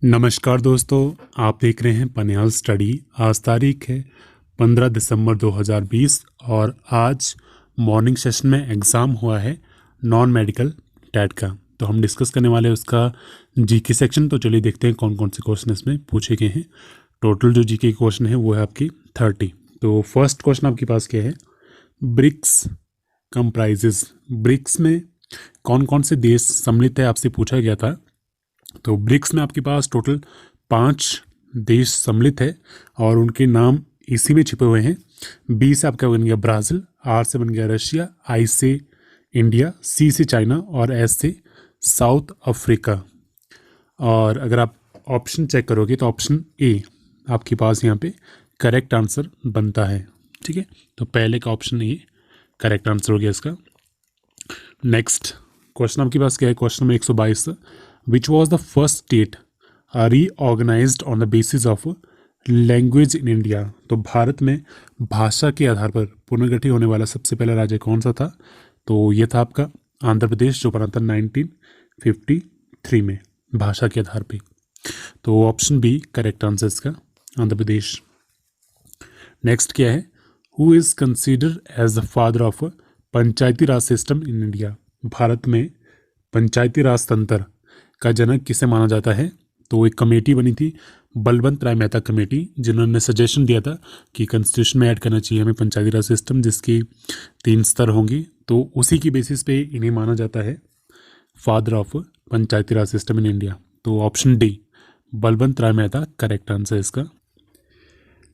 नमस्कार दोस्तों, आप देख रहे हैं पनियाल स्टडी। आज तारीख है 15 दिसंबर 2020 और आज मॉर्निंग सेशन में एग्ज़ाम हुआ है नॉन मेडिकल टैट का। तो हम डिस्कस करने वाले हैं उसका जीके सेक्शन। तो चलिए देखते हैं कौन कौन से क्वेश्चन इसमें पूछे गए हैं। टोटल जो जीके क्वेश्चन है वो है आपकी 30। तो फर्स्ट क्वेश्चन आपके पास क्या है, ब्रिक्स कंप्राइजेस। ब्रिक्स में कौन कौन से देश सम्मिलित है आपसे पूछा गया था। तो ब्रिक्स में आपके पास टोटल 5 देश सम्मिलित है और उनके नाम इसी में छिपे हुए हैं। बी से आपका बन गया ब्राज़ील, आर से बन गया रशिया, आई से इंडिया, सी से चाइना और एस से साउथ अफ्रीका। और अगर आप ऑप्शन चेक करोगे तो ऑप्शन ए आपके पास यहाँ पे करेक्ट आंसर बनता है। ठीक है, तो पहले का ऑप्शन ए करेक्ट आंसर हो गया इसका। नेक्स्ट क्वेश्चन आपके पास क्या है, question number 122, which was the first state reorganized on the basis of language in India। तो भारत में भाषा के आधार पर पुनर्गठित होने वाला सबसे पहला राज्य कौन सा था। तो ये था आपका आंध्र प्रदेश, जो बना था 1953 में भाषा के आधार पे। तो ऑप्शन बी करेक्ट आंसर इसका, आंध्र प्रदेश। नेक्स्ट क्या है, who is consider as the father of Panchayati Raj system in India. Bharat में पंचायती राज तंत्र का जनक किसे माना जाता है। तो एक कमेटी बनी थी, बलवंत राय मेहता कमेटी, जिन्होंने सजेशन दिया था कि कॉन्स्टिट्यूशन में ऐड करना चाहिए हमें पंचायती राज सिस्टम, जिसकी 3 स्तर होंगे। तो उसी की बेसिस पे इन्हें माना जाता है father of Panchayati Raj system in India. तो option D Balwant Rai Mehta correct answer इसका।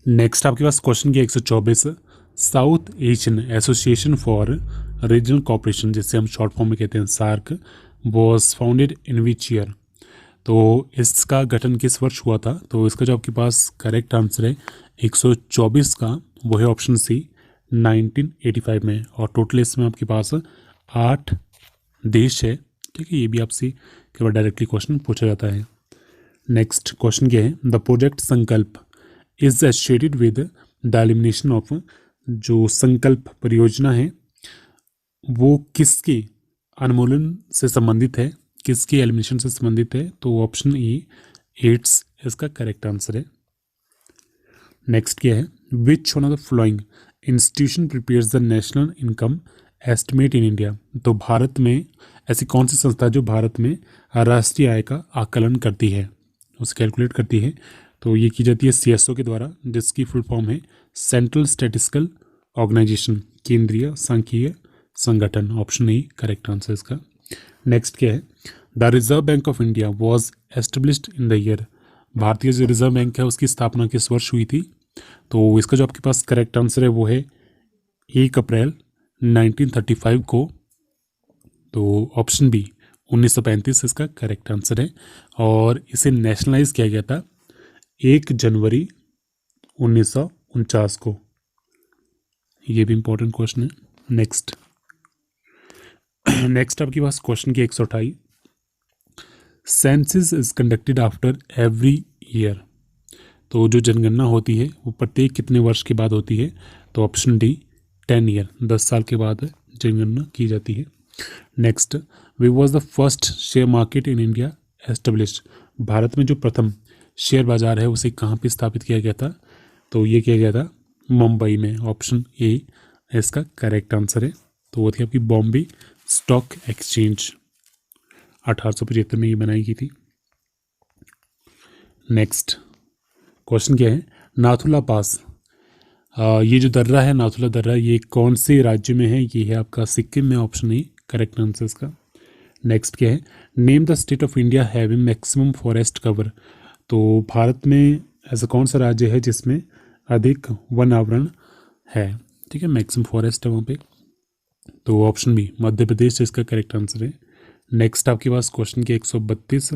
नेक्स्ट आपके पास क्वेश्चन की 124, South Asian association for regional cooperation, जिससे हम शॉर्ट फॉर्म में कहते हैं SAARC, was founded in which year. तो इसका गठन किस वर्ष हुआ था। तो इसका जो आपके पास करेक्ट आंसर है 124 का, वो है ऑप्शन सी 1985 में। और टोटल इसमें आपके पास 8 देश है। ठीक है, ये भी आपसे कई बार डायरेक्टली क्वेश्चन पूछा जाता है। नेक्स्ट क्वेश्चन क्या है, द प्रोजेक्ट संकल्प is associated with the elimination of. जो संकल्प परियोजना है वो किसके उन्मूलन से संबंधित है, किसके एलिमिनेशन से संबंधित है। तो ऑप्शन ए एड्स इसका करेक्ट आंसर है। नेक्स्ट क्या है, which one of the following institution prepares the national income estimate in India. तो भारत में ऐसी कौन सी संस्था जो भारत में राष्ट्रीय आय का आकलन करती है, उसे कैलकुलेट करती है। तो ये की जाती है CSO के द्वारा, जिसकी फुल फॉर्म है सेंट्रल स्टैटिस्टिकल ऑर्गेनाइजेशन, केंद्रीय सांख्यिकीय संगठन। ऑप्शन ए करेक्ट आंसर इसका। नेक्स्ट क्या है, the reserve bank of India was established in the year. भारतीय जो रिजर्व बैंक है उसकी स्थापना किस वर्ष हुई थी। तो इसका जो आपके पास करेक्ट आंसर है वो है 1 अप्रैल 1935 को। तो ऑप्शन बी 1935 इसका करेक्ट आंसर है। और इसे नेशनलाइज किया गया था 1 जनवरी 1949 को। ये भी इंपॉर्टेंट क्वेश्चन है। नेक्स्ट आपके पास क्वेश्चन की 128, census is conducted after every year. तो जो जनगणना होती है वो प्रत्येक कितने वर्ष के बाद होती है। तो ऑप्शन डी 10 ईयर, 10 साल के बाद जनगणना की जाती है। Next, we was the first share market in India established. भारत में जो प्रथम शेयर बाजार है उसे कहाँ पे स्थापित किया गया था। तो ये किया गया था मुंबई में। ऑप्शन ए इसका करेक्ट आंसर है। तो वो थी आपकी बॉम्बे स्टॉक एक्सचेंज, 1875 में ये बनाई गई थी। नेक्स्ट क्वेश्चन क्या है, नाथुला पास, ये जो दर्रा है नाथुला दर्रा, ये कौन से राज्य में है। ये है आपका सिक्किम में। ऑप्शन ए करेक्ट आंसर इसका। नेक्स्ट क्या है, name the state of India having maximum forest cover. तो भारत में ऐसा कौन सा राज्य है जिसमें अधिक वन आवरण है। ठीक है, मैक्सिमम फॉरेस्ट है वहाँ पे। तो ऑप्शन बी मध्य प्रदेश इसका करेक्ट आंसर है। नेक्स्ट आपके पास क्वेश्चन के 132,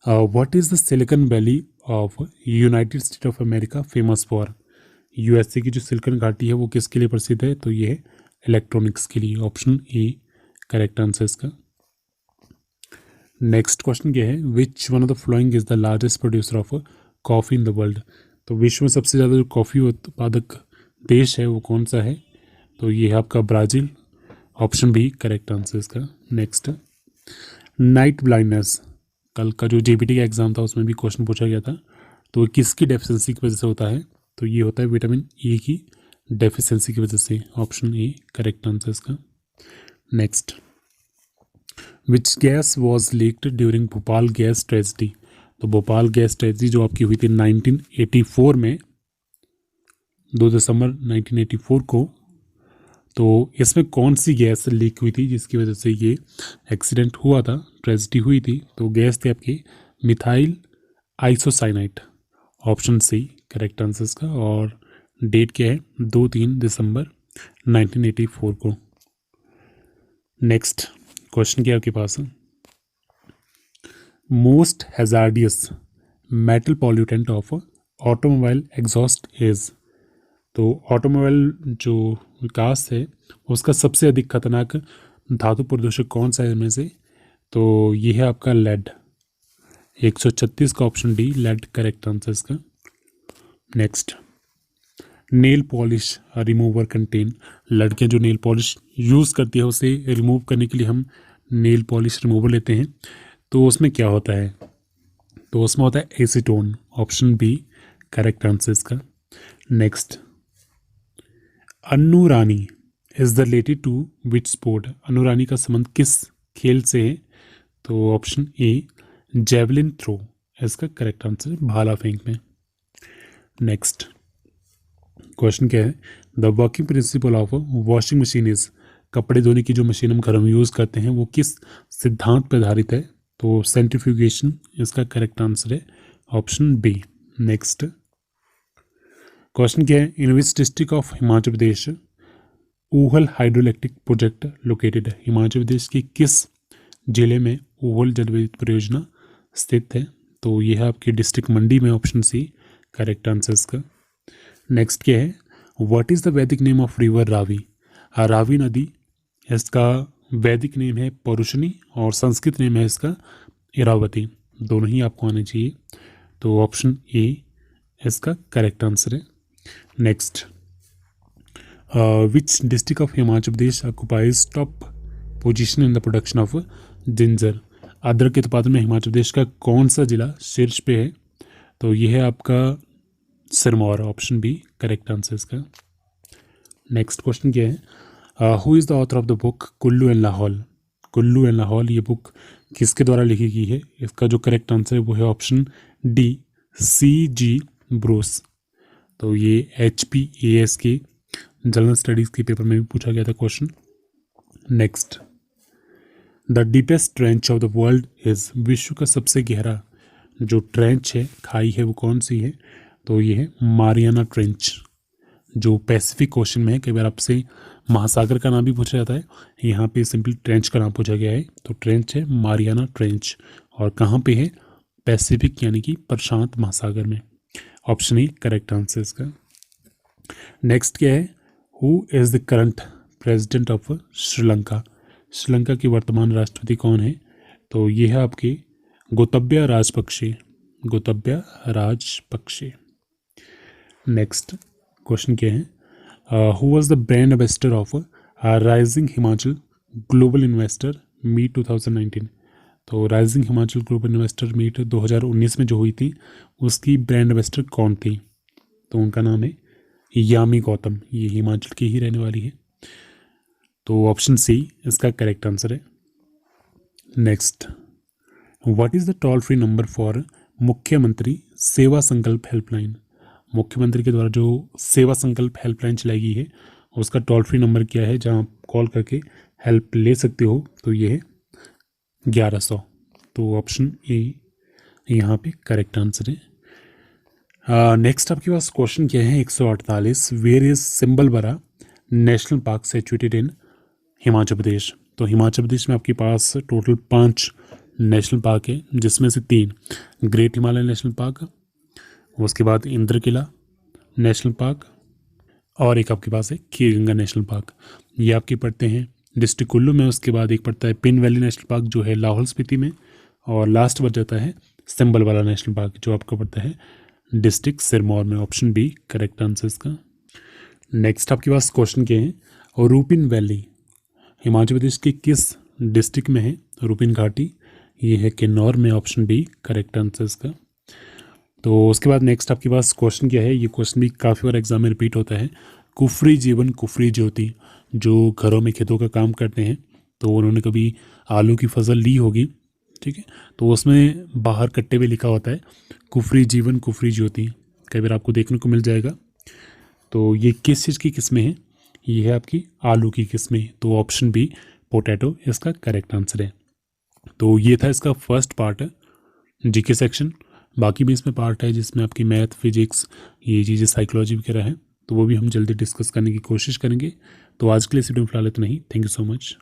what is the silicon valley of United state of America famous for. USA की जो सिलिकॉन घाटी है वो किसके लिए प्रसिद्ध है। तो ये है इलेक्ट्रॉनिक्स के लिए। ऑप्शन ए करेक्ट आंसर इसका। नेक्स्ट क्वेश्चन क्या है, which one of the following is the largest producer of coffee in the world. तो विश्व में सबसे ज़्यादा जो कॉफ़ी उत्पादक देश है वो कौन सा है। तो ये है आपका Brazil. Option B correct answer इसका। नेक्स्ट, नाइट ब्लाइंडनेस कल का जो जेबीटी का एग्ज़ाम था उसमें भी क्वेश्चन पूछा गया था। तो किसकी डेफिशिएंसी की वजह से होता है? तो ये होता है विटामिन ए की डेफिशिएंसी की वजह से। ऑप्शन ए करेक्ट आंसर इसका। Next, which gas was leaked during Bhopal gas tragedy? तो भोपाल गैस ट्रेजिडी जो आपकी हुई थी 1984 में, 2 दिसंबर 1984 को, तो इसमें कौन सी गैस लीक हुई थी जिसकी वजह से ये एक्सीडेंट हुआ था, ट्रेजिडी हुई थी? तो गैस थे आपकी methyl isocyanide. Option C correct answer इसका। और डेट क्या है? 2-3 दिसंबर 1984 को। नेक्स्ट क्वेश्चन क्या आपके पास है? Most hazardous metal pollutant of automobile exhaust is? तो ऑटोमोबाइल जो विकास है उसका सबसे अधिक खतरनाक धातु प्रदूषक कौन सा है इनमें से? तो ये है आपका लेड। 136 का option D lead correct answer इसका। Next, nail polish remover contain? लड़कियां जो नेल पॉलिश यूज़ करती है उसे रिमूव करने के लिए हम नेल पॉलिश रिमूवर लेते हैं, तो उसमें क्या होता है? तो उसमें होता है acetone. Option B correct answer इसका। Next, Annu Rani is the related to which sport? Annu Rani का संबंध किस खेल से है? तो ऑप्शन ए जेवलिन थ्रो इसका करेक्ट आंसर, भाला फेंक में। नेक्स्ट क्वेश्चन क्या है? The working principle of washing machine is? कपड़े धोने की जो मशीन हम घर में यूज़ करते हैं वो किस सिद्धांत पर आधारित है? तो सेंट्रीफ्यूगेशन इसका करेक्ट आंसर है, ऑप्शन बी। नेक्स्ट क्वेश्चन क्या है? In which district of Himachal Pradesh Uhl hydroelectric project located? Himachal Pradesh के किस जिले में ऊहल जलविद्युत परियोजना स्थित है? तो यह है आपकी डिस्ट्रिक्ट मंडी में। ऑप्शन सी करेक्ट आंसर इसका। नेक्स्ट क्या है? व्हाट इज़ द वैदिक name of river Ravi? Ravi नदी, इसका वैदिक नेम है परुशनी और संस्कृत नेम है इसका इरावती। दोनों ही आपको आने चाहिए, तो ऑप्शन ए इसका करेक्ट आंसर है। Next, which district of Himachal Pradesh occupies top position in the production of ginger? अदरक के उत्पादन में हिमाचल प्रदेश का कौन सा जिला शीर्ष पे है? तो यह है आपका Sirmaur. Option B correct answer इसका। नेक्स्ट क्वेश्चन क्या है? Who is the author of the book Kullu and Lahaul? Kullu and Lahaul ये बुक किसके द्वारा लिखी गई है? इसका जो करेक्ट आंसर है वो है ऑप्शन डी C.G. ब्रूस। तो ये HPAS के जनरल स्टडीज़ के पेपर में भी पूछा गया था question. Next, the deepest trench of the world is? विश्व का सबसे गहरा जो ट्रेंच है, खाई है, वो कौन सी है? तो ये है मारियाना ट्रेंच, जो पैसिफिक ओशन में है। कई बार आपसे महासागर का नाम भी पूछा जाता है, यहाँ पे सिंपल ट्रेंच का नाम पूछा गया है। तो ट्रेंच है मारियाना ट्रेंच, और कहाँ पे है? पैसिफिक यानी कि प्रशांत महासागर में। ऑप्शन ए करेक्ट आंसर इसका। नेक्स्ट क्या है? Who is the current president of Sri Lanka? Sri Lanka के वर्तमान राष्ट्रपति कौन है? तो ये है आपके गोतब्या राजपक्षे। गोतब्या राजपक्षे। नेक्स्ट क्वेश्चन क्या है? Who was the brand ambassador of rising Himachal global investor meet 2019? तो rising Himachal global investor meet 2019 में जो हुई थी उसकी ब्रांड एम्बेसडर कौन थी? तो उनका नाम है यामी गौतम। ये हिमाचल की ही रहने वाली है, तो ऑप्शन सी इसका करेक्ट आंसर है। Next, what is the toll free number for मुख्यमंत्री सेवा संकल्प हेल्पलाइन? मुख्यमंत्री के द्वारा जो सेवा संकल्प हेल्पलाइन चलाई गई है उसका टोल फ्री नंबर क्या है जहां आप कॉल करके हेल्प ले सकते हो? तो ये है 1100। तो ऑप्शन ए यहाँ पे करेक्ट आंसर है। नेक्स्ट आपके पास क्वेश्चन क्या है? 148, where is Simbalbara national park situated in Himachal Pradesh? तो हिमाचल प्रदेश में आपके पास टोटल 5 नेशनल पार्क है, जिसमें से 3 ग्रेट हिमालय नेशनल पार्क, उसके बाद इंद्र किला नेशनल पार्क, और एक आपके पास है खीर गंगा नेशनल पार्क। ये आपके पड़ते हैं डिस्ट्रिक्ट कुल्लू में। उसके बाद एक पड़ता है पिन वैली नेशनल पार्क जो है लाहौल स्पीति में, और लास्ट बच जाता है सिंबलबरा नेशनल पार्क जो आपको पड़ता है डिस्ट्रिक्ट सिरमौर में। ऑप्शन बी करेक्ट आंसर इसका। नेक्स्ट आपके पास क्वेश्चन क्या है? और रूपिन वैली हिमाचल प्रदेश के किस डिस्ट्रिक्ट में है? रूपिन घाटी ये है किन्नौर में, ऑप्शन बी करेक्ट आंसर इसका। तो उसके बाद नेक्स्ट आपके पास क्वेश्चन क्या है, ये क्वेश्चन भी काफ़ी बार एग्जाम में रिपीट होता है। कुफरी जीवन कुफरी ज्योति, जो घरों में खेतों का काम करते हैं, तो उन्होंने कभी आलू की फसल ली होगी, ठीक है, तो उसमें बाहर कट्टे पे लिखा होता है कुफरी जीवन कुफरी ज्योति, कई बार आपको देखने को मिल जाएगा। तो ये किस चीज़ की किस्में हैं, ये है आपकी आलू की किस्में, तो ऑप्शन बी पोटैटो इसका करेक्ट आंसर है। तो ये था इसका फर्स्ट पार्ट है जीके सेक्शन। बाकी भी इसमें पार्ट है जिसमें आपकी मैथ, फिजिक्स, ये चीज़ें, साइकोलॉजी वगैरह है, तो वो भी हम जल्दी डिस्कस करने की कोशिश करेंगे। तो आज के लिए इस वीडियो में फिलहाल इतना ही। Thank you so much.